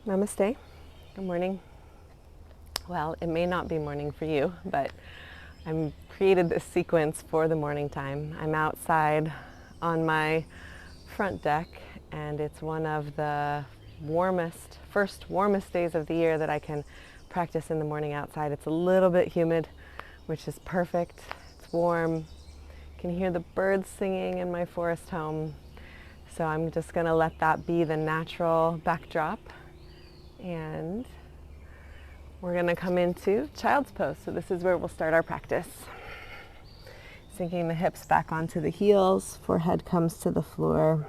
Namaste. Good morning. Well, it may not be morning for you, but I've created this sequence for the morning time. I'm outside on my front deck, and it's one of the first warmest days of the year that I can practice in the morning outside. It's a little bit humid, which is perfect. It's warm. You can hear the birds singing in my forest home. So I'm just going to let that be the natural backdrop. And we're going to come into child's pose. So this is where we'll start our practice. Sinking the hips back onto the heels, forehead comes to the floor,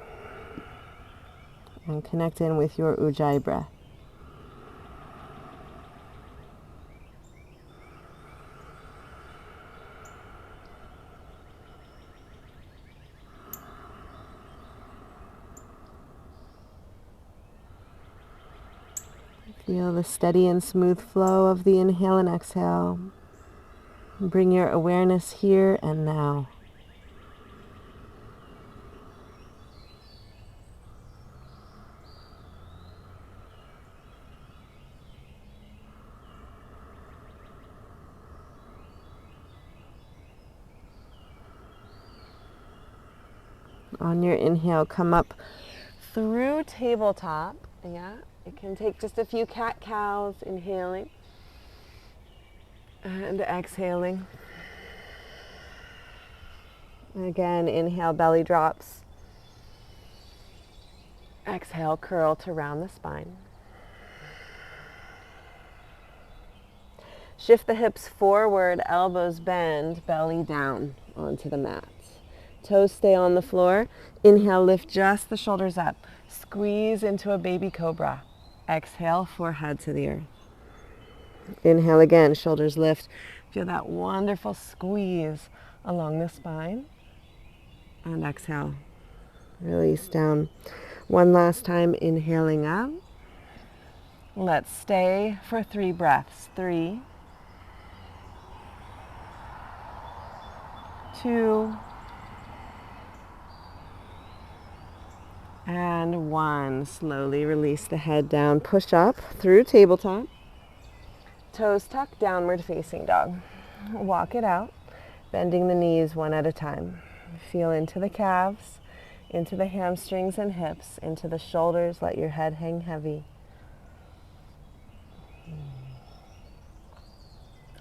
and connect in with your ujjayi breath. Feel the steady and smooth flow of the inhale and exhale. Bring your awareness here and now. On your inhale, come up through tabletop. Yeah. It can take just a few cat-cows, inhaling and exhaling. Again, inhale, belly drops. Exhale, curl to round the spine. Shift the hips forward, elbows bend, belly down onto the mat. Toes stay on the floor. Inhale, lift just the shoulders up. Squeeze into a baby cobra. Exhale, forehead to the earth. Inhale again, shoulders lift. Feel that wonderful squeeze along the spine. And exhale, release down. One last time, inhaling up. Let's stay for 3 breaths. 3, 2, and 1. Slowly release the head down. Push up through tabletop. Toes tucked, downward facing dog. Walk it out, bending the knees one at a time. Feel into the calves, into the hamstrings and hips, into the shoulders. Let your head hang heavy.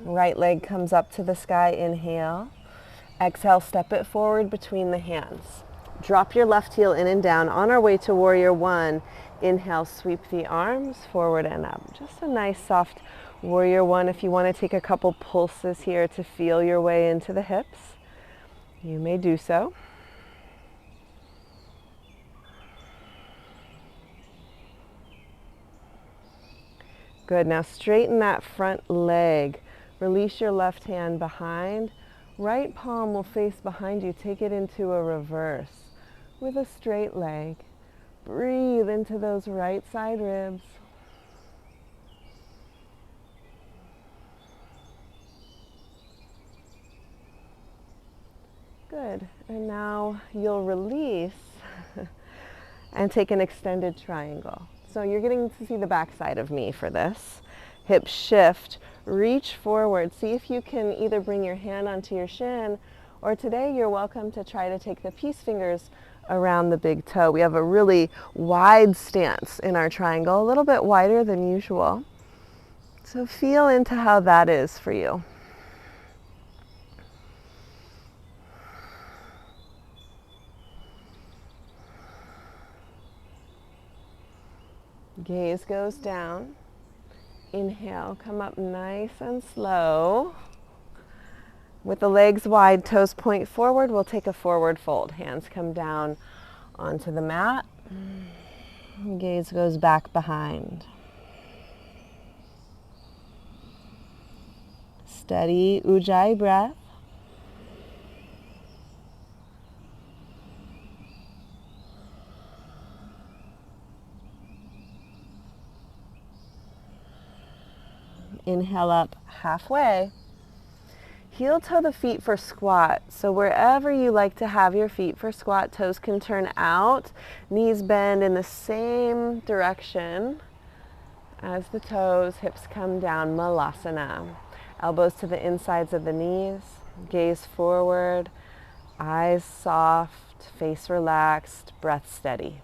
Right leg comes up to the sky. Inhale. Exhale, step it forward between the hands. Drop your left heel in and down. On our way to warrior 1, inhale, sweep the arms forward and up. Just a nice soft warrior 1. If you want to take a couple pulses here to feel your way into the hips, you may do so. Good. Now straighten that front leg. Release your left hand behind. Right palm will face behind you. Take it into a reverse with a straight leg. Breathe into those right side ribs. Good. And now you'll release and take an extended triangle. So you're getting to see the back side of me for this. Hips shift, reach forward. See if you can either bring your hand onto your shin, or today you're welcome to try to take the peace fingers around the big toe. We have a really wide stance in our triangle, a little bit wider than usual. So feel into how that is for you. Gaze goes down. Inhale, come up nice and slow. With the legs wide, toes point forward, we'll take a forward fold. Hands come down onto the mat. Gaze goes back behind. Steady ujjayi breath. Inhale up halfway. Heel toe the feet for squat. So wherever you like to have your feet for squat, toes can turn out, knees bend in the same direction. As the toes, hips come down, malasana. Elbows to the insides of the knees, gaze forward, eyes soft, face relaxed, breath steady.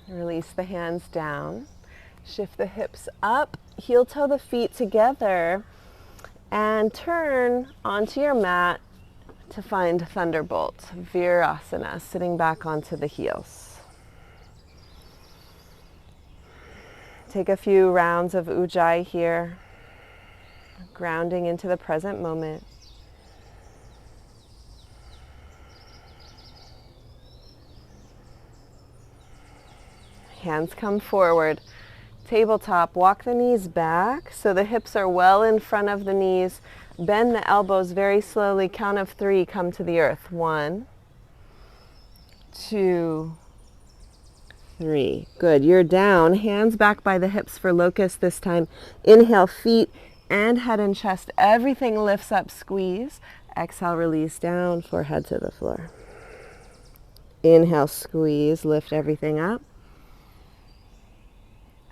Release the hands down. Shift the hips up, heel toe the feet together, and turn onto your mat to find Thunderbolt, Virasana, sitting back onto the heels. Take a few rounds of Ujjayi here, grounding into the present moment. Hands come forward. Tabletop, walk the knees back so the hips are well in front of the knees. Bend the elbows very slowly. Count of 3, come to the earth. 1, 2, 3. Good. You're down. Hands back by the hips for locust this time. Inhale, feet and head and chest. Everything lifts up, squeeze. Exhale, release down, forehead to the floor. Inhale, squeeze, lift everything up.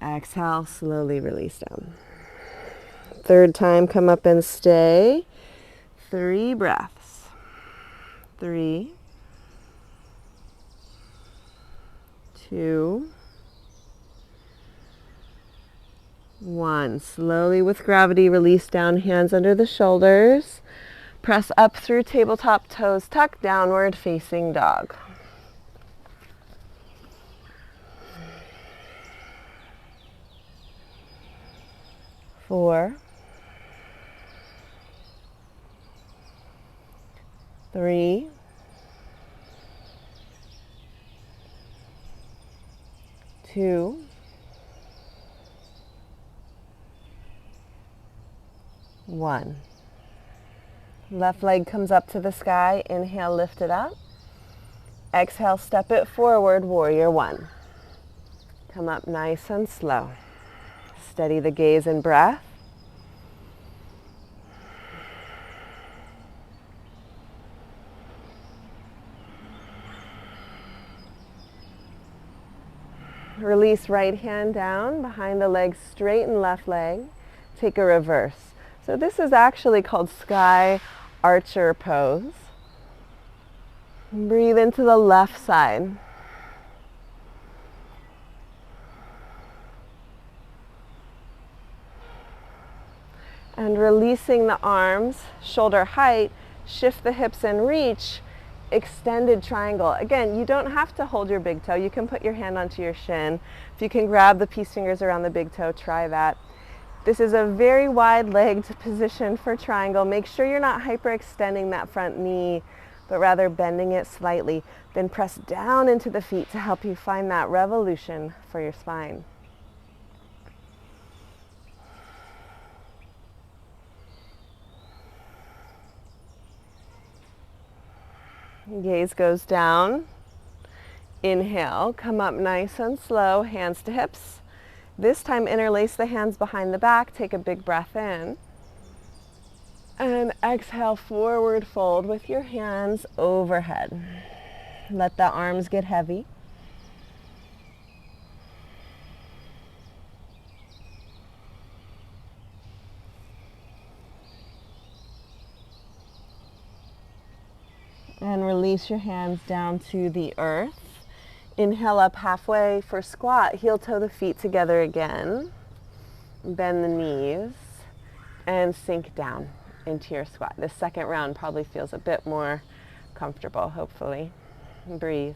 Exhale, slowly release down. Third time, come up and stay. 3 breaths. 3, 2, 1. Slowly with gravity, release down, hands under the shoulders. Press up through tabletop, toes tuck, downward facing dog. 4, 3, 2, 1. Left leg comes up to the sky. Inhale, lift it up. Exhale, step it forward, warrior 1. Come up nice and slow. Steady the gaze and breath. Release right hand down behind the leg, straighten left leg. Take a reverse. So this is actually called sky archer pose. Breathe into the left side. And releasing the arms, shoulder height, shift the hips and reach, extended triangle. Again, you don't have to hold your big toe. You can put your hand onto your shin. If you can grab the peace fingers around the big toe, try that. This is a very wide-legged position for triangle. Make sure you're not hyperextending that front knee, but rather bending it slightly. Then press down into the feet to help you find that revolution for your spine. Gaze goes down. Inhale, come up nice and slow, hands to hips. This time interlace the hands behind the back, take a big breath in. And exhale, forward fold with your hands overhead. Let the arms get heavy. And release your hands down to the earth. Inhale up halfway for squat. Heel toe the feet together again. Bend the knees and sink down into your squat. This second round probably feels a bit more comfortable, hopefully. Breathe.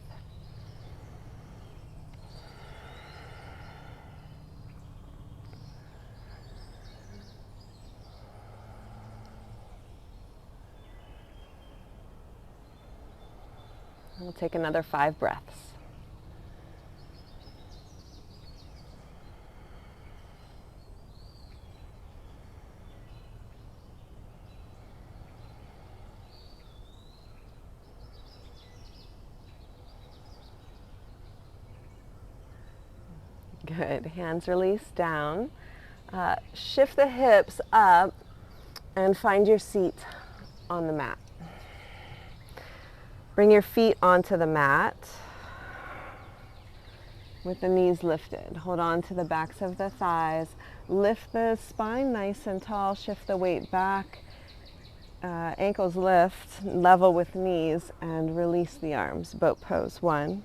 We'll take another 5 breaths. Good. Hands release down. Shift the hips up and find your seat on the mat. Bring your feet onto the mat with the knees lifted. Hold on to the backs of the thighs. Lift the spine nice and tall. Shift the weight back. Ankles lift, level with knees, and release the arms. Boat pose. 1,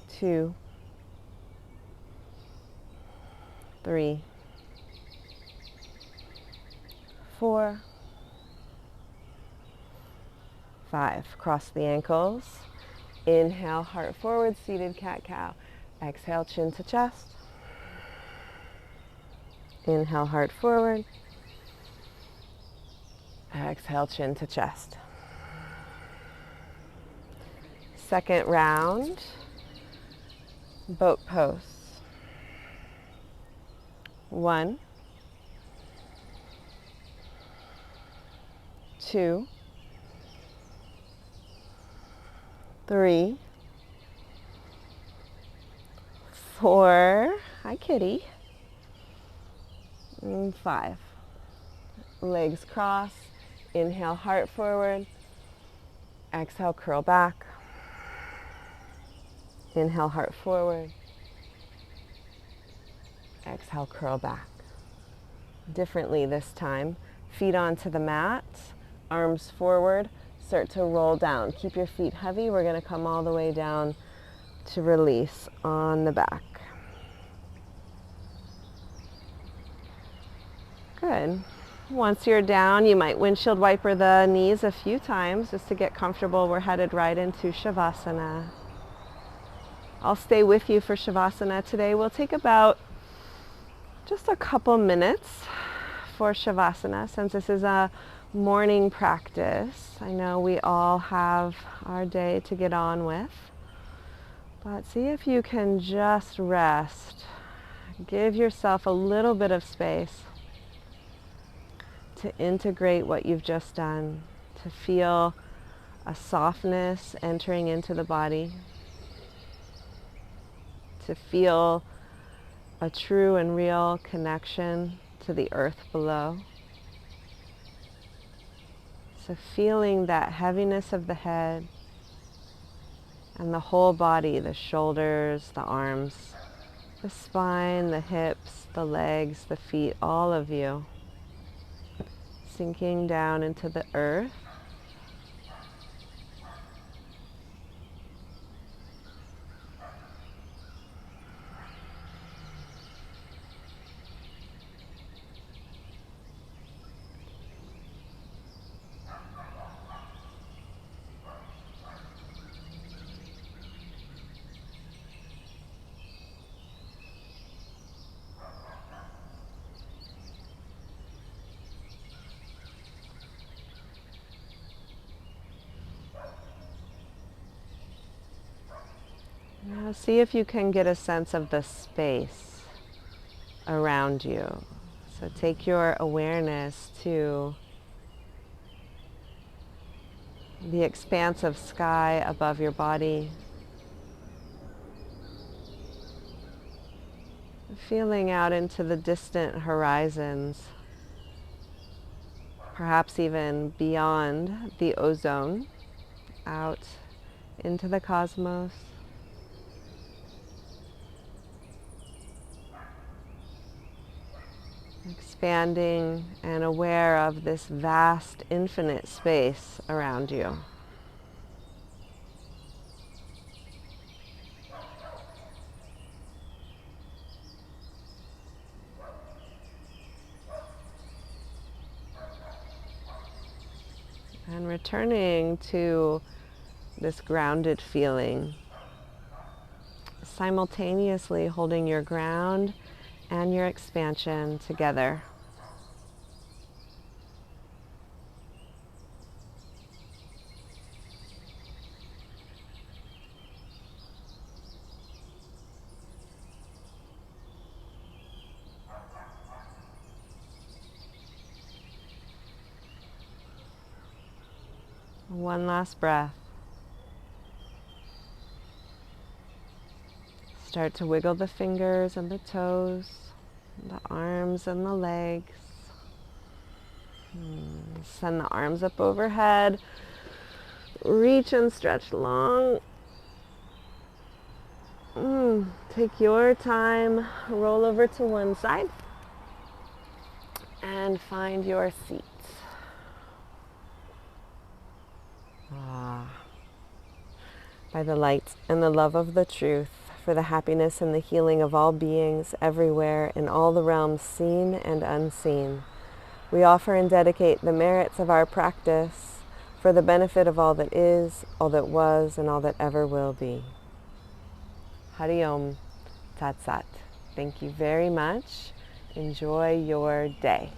2, 3, 4, 5. Cross the ankles. Inhale, heart forward, seated cat-cow. Exhale, chin to chest. Inhale, heart forward. Exhale, chin to chest. Second round, boat pose. 1, 2, 3, 4, hi kitty, and 5. Legs cross, inhale, heart forward, exhale, curl back, inhale, heart forward, exhale, curl back. Differently this time, feet onto the mat, arms forward, start to roll down. Keep your feet heavy. We're going to come all the way down to release on the back. Good. Once you're down, you might windshield wiper the knees a few times just to get comfortable. We're headed right into Shavasana. I'll stay with you for Shavasana today. We'll take about just a couple minutes for Shavasana since this is a morning practice. I know we all have our day to get on with, but see if you can just rest. Give yourself a little bit of space to integrate what you've just done, to feel a softness entering into the body, to feel a true and real connection to the earth below. So feeling that heaviness of the head and the whole body, the shoulders, the arms, the spine, the hips, the legs, the feet, all of you sinking down into the earth. Now see if you can get a sense of the space around you. So take your awareness to the expanse of sky above your body. Feeling out into the distant horizons, perhaps even beyond the ozone, out into the cosmos. Expanding and aware of this vast, infinite space around you. And returning to this grounded feeling, simultaneously holding your ground and your expansion together. One last breath. Start to wiggle the fingers and the toes. The arms and the legs. Send the arms up overhead. Reach and stretch long. Take your time. Roll over to one side and find your seat. By the light and the love of the truth, for the happiness and the healing of all beings everywhere in all the realms seen and unseen, we offer and dedicate the merits of our practice for the benefit of all that is, all that was, and all that ever will be. Hari Om Tat Sat. Thank you very much. Enjoy your day.